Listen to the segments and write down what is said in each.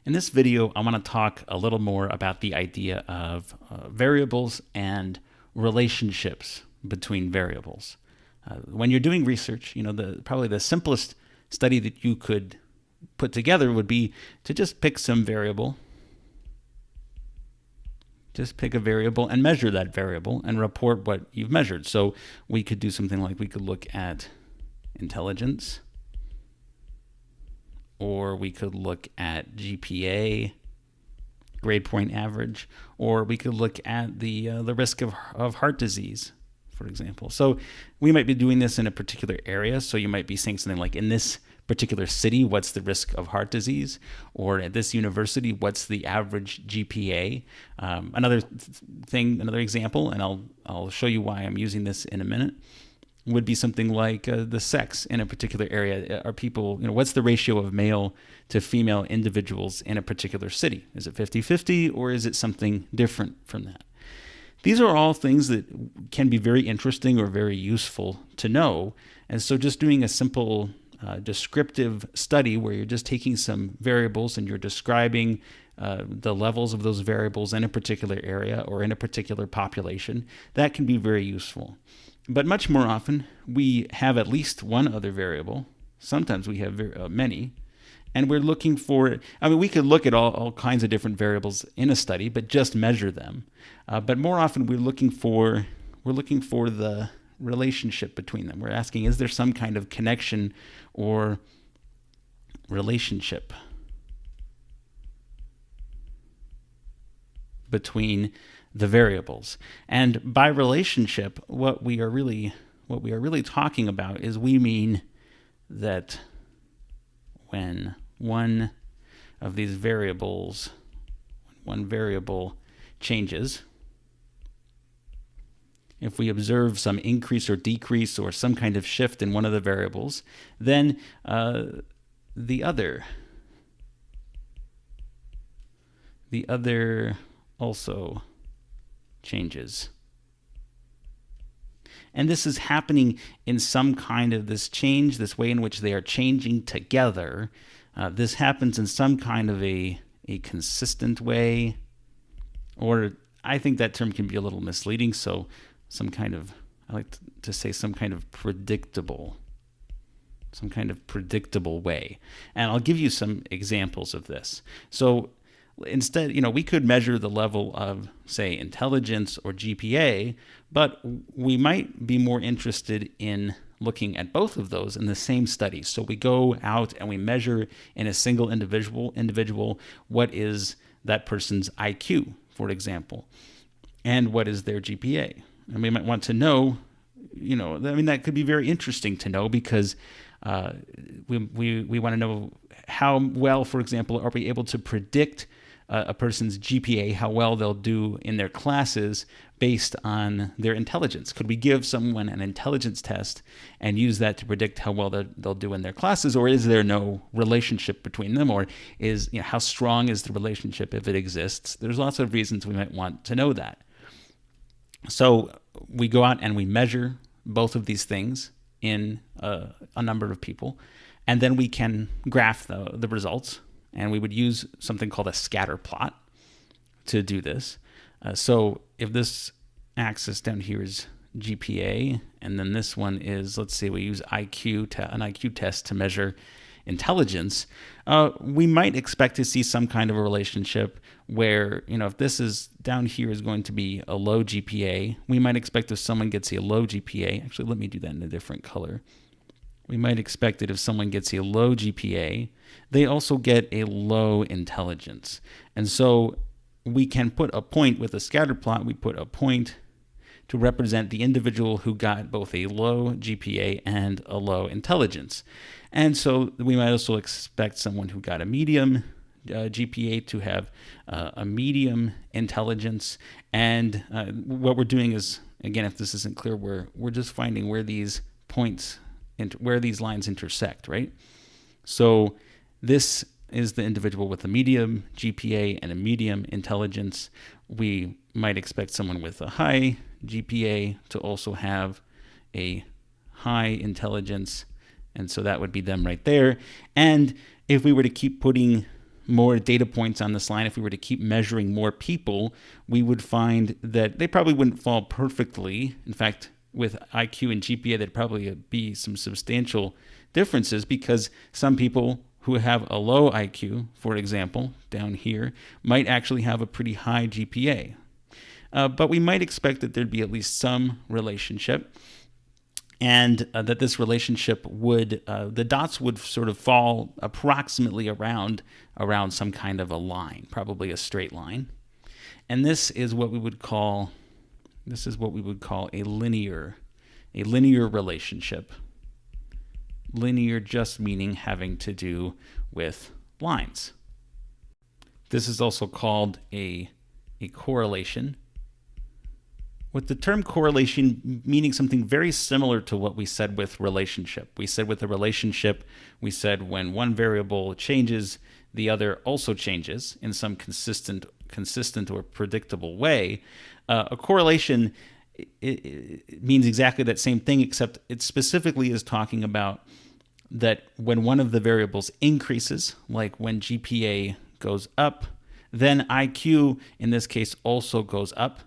In this video, I want to talk a little more about the idea of variables and relationships between variables. When you're doing research, probably the simplest study that you could put together would be to just pick some variable. Just pick a variable and measure that variable and report what you've measured. So we could do something like we could look at intelligence, or we could look at GPA, grade point average, or we could look at the risk of heart disease, for example. So we might be doing this in a particular area. So you might be saying something like, in this particular city, what's the risk of heart disease? Or at this university, what's the average GPA? Another example, and I'll show you why I'm using this in a minute, would be something like the sex in a particular area. Are people, what's the ratio of male to female individuals in a particular city? Is it 50-50, or is it something different from that? These are all things that can be very interesting or very useful to know. And so just doing a simple descriptive study where you're just taking some variables and you're describing the levels of those variables in a particular area or in a particular population, that can be very useful. But much more often, we have at least one other variable. Sometimes we have many. And we're looking for, we could look at all kinds of different variables in a study, but just measure them. But more often, we're looking for the relationship between them. We're asking, is there some kind of connection or relationship between the variables? And by relationship, what we are really talking about is, we mean that when one variable changes, if we observe some increase or decrease or some kind of shift in one of the variables, then the other also changes. And this is happening in some kind of this way in which they are changing together. This happens in some kind of a consistent way, or I think that term can be a little misleading. So I like to say some kind of predictable way. And I'll give you some examples of this. So instead, we could measure the level of, say, intelligence or GPA, but we might be more interested in looking at both of those in the same study. So we go out and we measure in a single individual what is that person's IQ, for example, and what is their GPA. And we might want to know, that could be very interesting to know, because we want to know how well, for example, are we able to predict a person's GPA, how well they'll do in their classes based on their intelligence. Could we give someone an intelligence test and use that to predict how well they'll do in their classes, or is there no relationship between them, or is, how strong is the relationship if it exists? There's lots of reasons we might want to know that. So we go out and we measure both of these things in a number of people, and then we can graph the results, and we would use something called a scatter plot to do this. So if this axis down here is GPA, and then this one is, let's say we use an IQ test to measure intelligence, we might expect to see some kind of a relationship where, if this is down here is going to be a low GPA, we might expect if someone gets a low GPA, actually let me do that in a different color. We might expect that if someone gets a low GPA, they also get a low intelligence. And so we can put a point with a scatter plot. We put a point to represent the individual who got both a low GPA and a low intelligence. And so we might also expect someone who got a medium GPA to have a medium intelligence. And what we're doing is, again, if this isn't clear, we're just finding where these points, where these lines intersect, right? So this is the individual with a medium GPA and a medium intelligence. We might expect someone with a high GPA to also have a high intelligence, and so that would be them right there. And if we were to keep putting more data points on this line, if we were to keep measuring more people, we would find that they probably wouldn't fall perfectly. In fact, with IQ and GPA, there'd probably be some substantial differences, because some people who have a low IQ, for example, down here, might actually have a pretty high GPA. But we might expect that there'd be at least some relationship, and that this relationship would, the dots would sort of fall approximately around some kind of a line, probably a straight line. And this is what we would call a linear relationship. Linear just meaning having to do with lines. This is also called a correlation, with the term correlation meaning something very similar to what we said with relationship. We said with a relationship, we said when one variable changes, the other also changes in some consistent or predictable way. A correlation, it means exactly that same thing, except it specifically is talking about that when one of the variables increases, like when GPA goes up, then IQ in this case also goes up.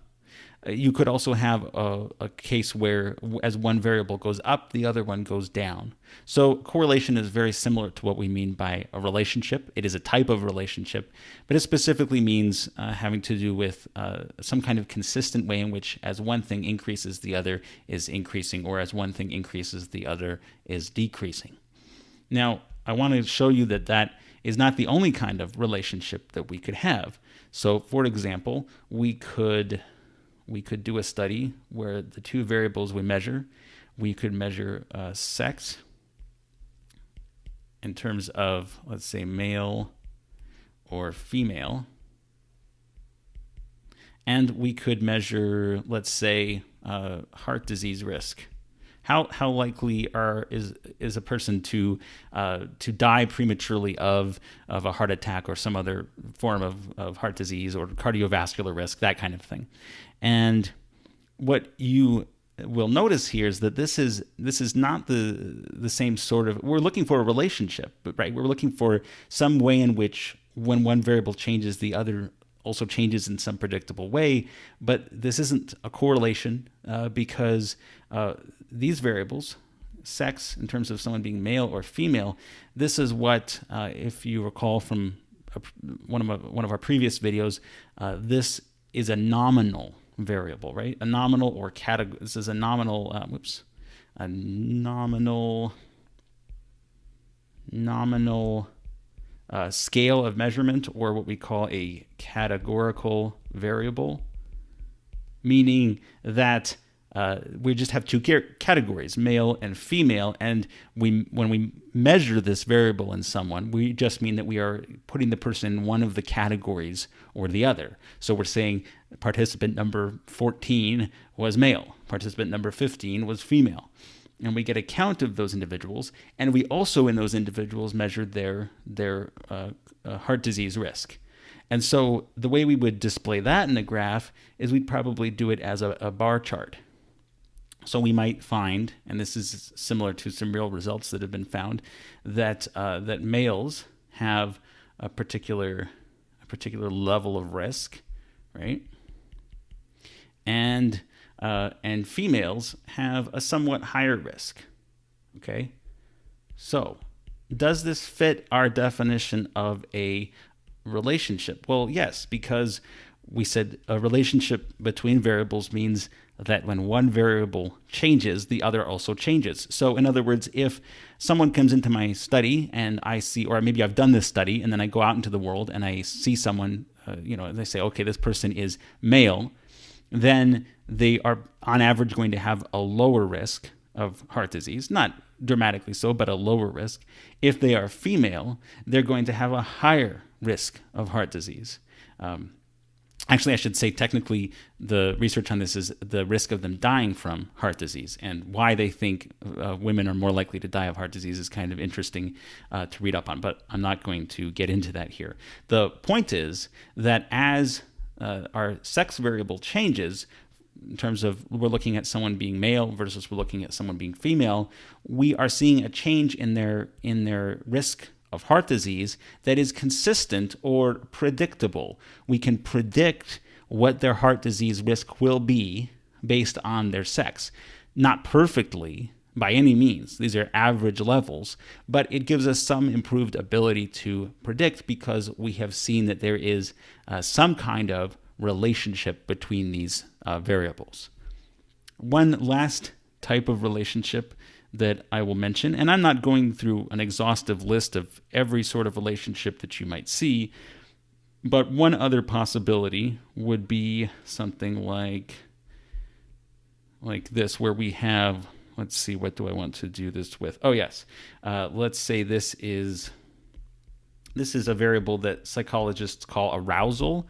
You could also have a case where as one variable goes up, the other one goes down. So correlation is very similar to what we mean by a relationship. It is a type of relationship, but it specifically means having to do with some kind of consistent way in which as one thing increases, the other is increasing, or as one thing increases, the other is decreasing. Now, I want to show you that that is not the only kind of relationship that we could have. So, for example, we could do a study where the two variables we could measure sex in terms of, let's say, male or female. And we could measure, let's say, heart disease risk. How likely is a person to die prematurely of a heart attack or some other form of heart disease or cardiovascular risk, that kind of thing. And what you will notice here is that this is not the same sort of, we're looking for a relationship, right? We're looking for some way in which when one variable changes, the other also changes in some predictable way. But this isn't a correlation because these variables, sex in terms of someone being male or female, this is what, if you recall from one of our previous videos, this is a nominal variable, right? A nominal or category. This is a nominal. A nominal scale of measurement, or what we call a categorical variable, meaning that we just have two categories, male and female, and when we measure this variable in someone, we just mean that we are putting the person in one of the categories or the other. So we're saying participant number 14 was male, participant number 15 was female. And we get a count of those individuals, and we also in those individuals measured their heart disease risk. And so the way we would display that in a graph is we'd probably do it as a bar chart. So we might find, and this is similar to some real results that have been found, that that males have a particular level of risk, right? And females have a somewhat higher risk. Okay, so does this fit our definition of a relationship? Well, yes, because we said a relationship between variables means that when one variable changes, the other also changes. So in other words, if someone comes into my study and I see, or maybe I've done this study and then I go out into the world and I see someone, and they say, okay, this person is male, then they are on average going to have a lower risk of heart disease, not dramatically so, but a lower risk. If they are female, they're going to have a higher risk of heart disease. Actually, I should say technically the research on this is the risk of them dying from heart disease, and why they think women are more likely to die of heart disease is kind of interesting to read up on, but I'm not going to get into that here. The point is that as our sex variable changes, in terms of we're looking at someone being male versus we're looking at someone being female, we are seeing a change in their risk of heart disease that is consistent or predictable. We can predict what their heart disease risk will be based on their sex. Not perfectly, by any means. These are average levels, but it gives us some improved ability to predict because we have seen that there is some kind of relationship between these variables. One last type of relationship that I will mention, and I'm not going through an exhaustive list of every sort of relationship that you might see, but one other possibility would be something like this, where we have, let's see, what do I want to do this with? Oh, yes. Let's say this is a variable that psychologists call arousal.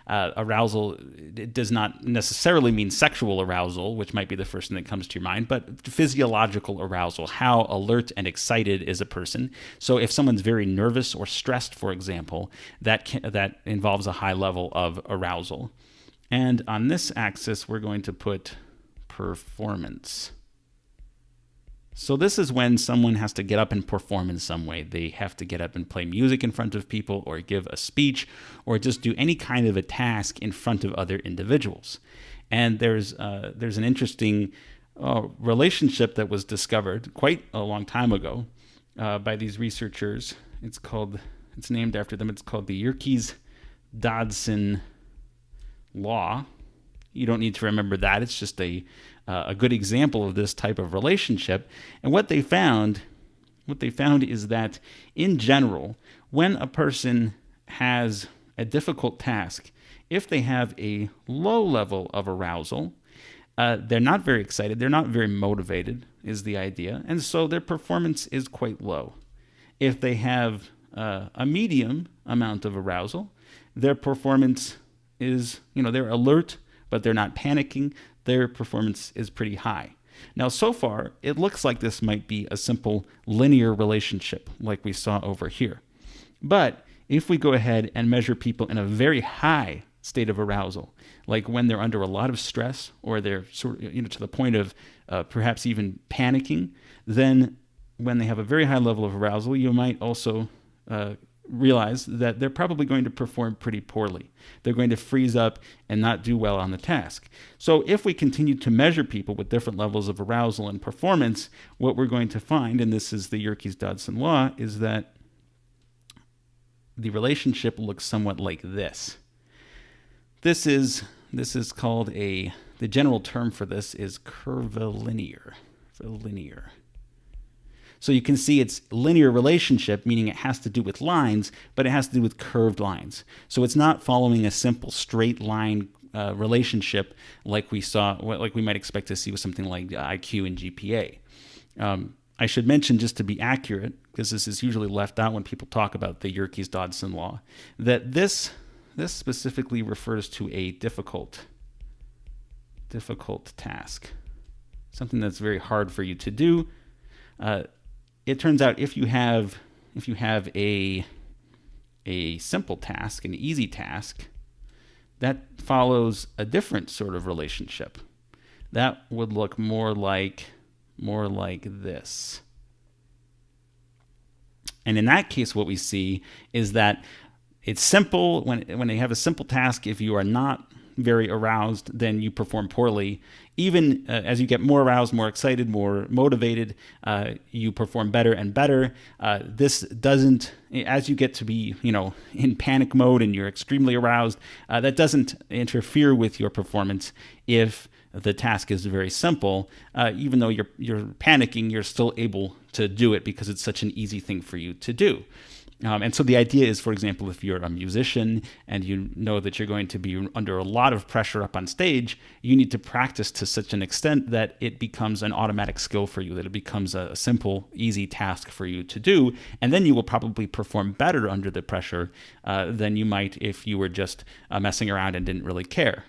Arousal, it does not necessarily mean sexual arousal, which might be the first thing that comes to your mind, but physiological arousal, how alert and excited is a person. So if someone's very nervous or stressed, for example, that involves a high level of arousal. And on this axis, we're going to put performance. So this is when someone has to get up and perform in some way. They have to get up and play music in front of people, or give a speech, or just do any kind of a task in front of other individuals. And there's an interesting relationship that was discovered quite a long time ago by these researchers. It's named after them. It's called the Yerkes-Dodson law. You don't need to remember that. It's just a good example of this type of relationship. And what they found is that in general, when a person has a difficult task, if they have a low level of arousal, they're not very excited, they're not very motivated, is the idea, and so their performance is quite low. If they have a medium amount of arousal, their performance is, they're alert, but they're not panicking, their performance is pretty high. Now, so far, it looks like this might be a simple linear relationship like we saw over here. But if we go ahead and measure people in a very high state of arousal, like when they're under a lot of stress, or they're to the point of perhaps even panicking, then when they have a very high level of arousal, you might also realize that they're probably going to perform pretty poorly. They're going to freeze up and not do well on the task. So if we continue to measure people with different levels of arousal and performance, what we're going to find, and this is the Yerkes-Dodson law, is that the relationship looks somewhat like this. This is called the general term for this is curvilinear. So you can see it's linear relationship, meaning it has to do with lines, but it has to do with curved lines. So it's not following a simple straight line relationship like we might expect to see with something like IQ and GPA. I should mention, just to be accurate, because this is usually left out when people talk about the Yerkes-Dodson law, that this specifically refers to a difficult task, something that's very hard for you to do. It turns out if you have a simple task, an easy task, that follows a different sort of relationship. That would look more like this. And in that case, what we see is that it's simple. When they have a simple task, if you are not very aroused, then you perform poorly. Even as you get more aroused, more excited, more motivated, you perform better and better. This doesn't, as you get to be, in panic mode and you're extremely aroused, that doesn't interfere with your performance if the task is very simple. Even though you're panicking, you're still able to do it because it's such an easy thing for you to do. And so the idea is, for example, if you're a musician and you know that you're going to be under a lot of pressure up on stage, you need to practice to such an extent that it becomes an automatic skill for you, that it becomes a simple, easy task for you to do. And then you will probably perform better under the pressure than you might if you were just messing around and didn't really care.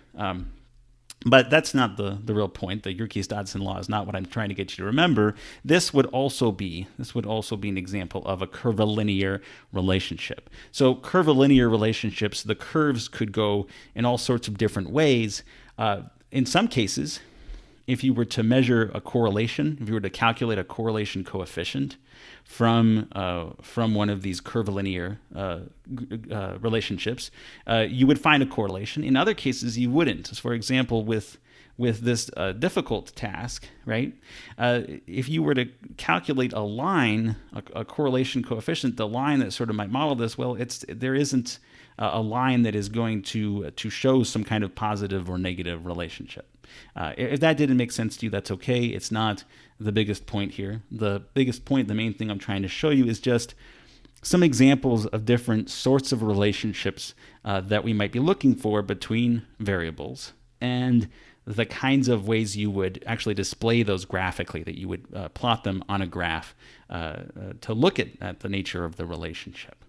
But that's not the real point. The Yerkes-Dodson law is not what I'm trying to get you to remember. This would also be an example of a curvilinear relationship. So curvilinear relationships, the curves could go in all sorts of different ways. In some cases, if you were to measure a correlation, if you were to calculate a correlation coefficient from one of these curvilinear relationships, you would find a correlation. In other cases, you wouldn't. So for example, with this difficult task, right? If you were to calculate a line, a correlation coefficient, the line that sort of might model this, well, there isn't a line that is going to show some kind of positive or negative relationship. If that didn't make sense to you, that's okay. It's not the biggest point here. The biggest point, the main thing I'm trying to show you is just some examples of different sorts of relationships that we might be looking for between variables, and the kinds of ways you would actually display those graphically, that you would plot them on a graph to look at the nature of the relationship.